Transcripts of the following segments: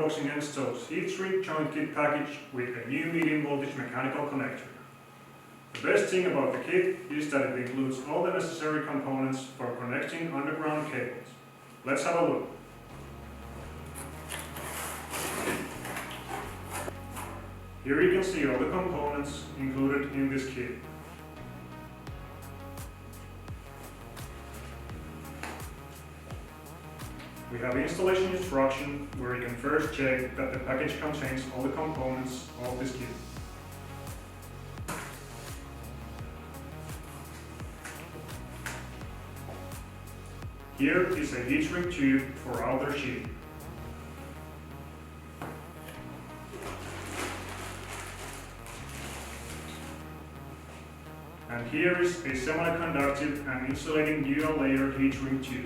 unboxing Ensto's heat shrink joint kit package with a new medium voltage mechanical connector. The best thing about the kit is that it includes all the necessary components for connecting underground cables. Let's have a look. Here you can see all the components included in this kit. We have installation instruction where you can first check that the package contains all the components of this kit. Here is a heat shrink tube for outer sheath. And here is a semi-conductive and insulating dual layer heat shrink tube.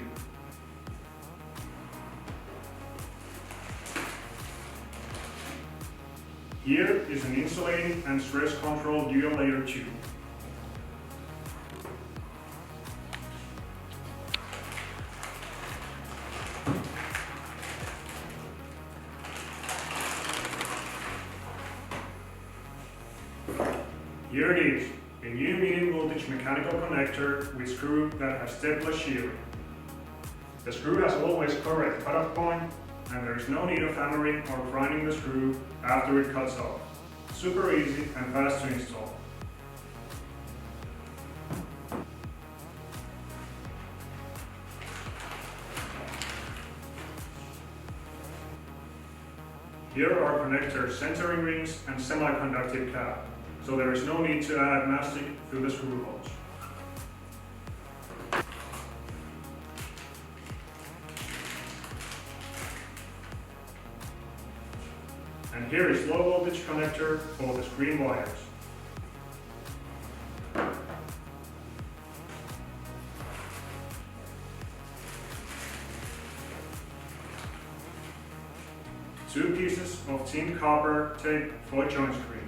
Here is an insulating and stress control dual layer tube. Here it is, a new medium voltage mechanical connector with screw that has stepless shearing. The screw has always correct cutoff point, and there is no need of hammering or grinding the screw after it cuts off. Super easy and fast to install. Here are connector centering rings and semi-conductive cap, so there is no need to add mastic through the screw holes. And here is low voltage connector for the screen wires. Two pieces of thin copper tape for joint screen.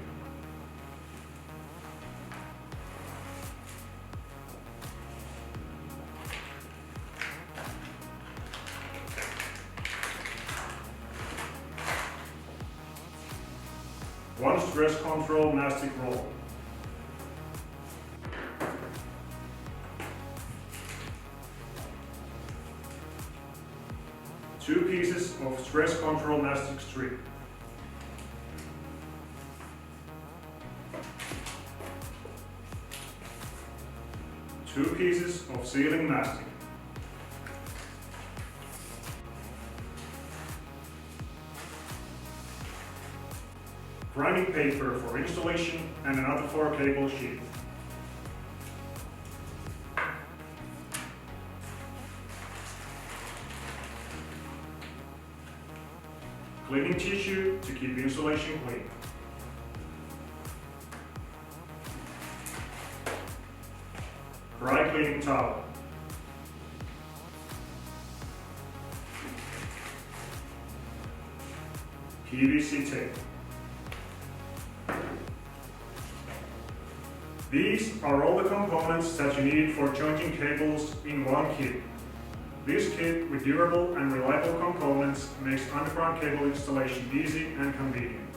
One stress control mastic roll. Two pieces of stress control mastic strip. Two pieces of sealing mastic. Grinding paper for installation and another 4-cable sheath. Cleaning tissue to keep insulation clean. Dry cleaning towel. PVC tape. These are all the components that you need for jointing cables in one kit. This kit with durable and reliable components makes underground cable installation easy and convenient.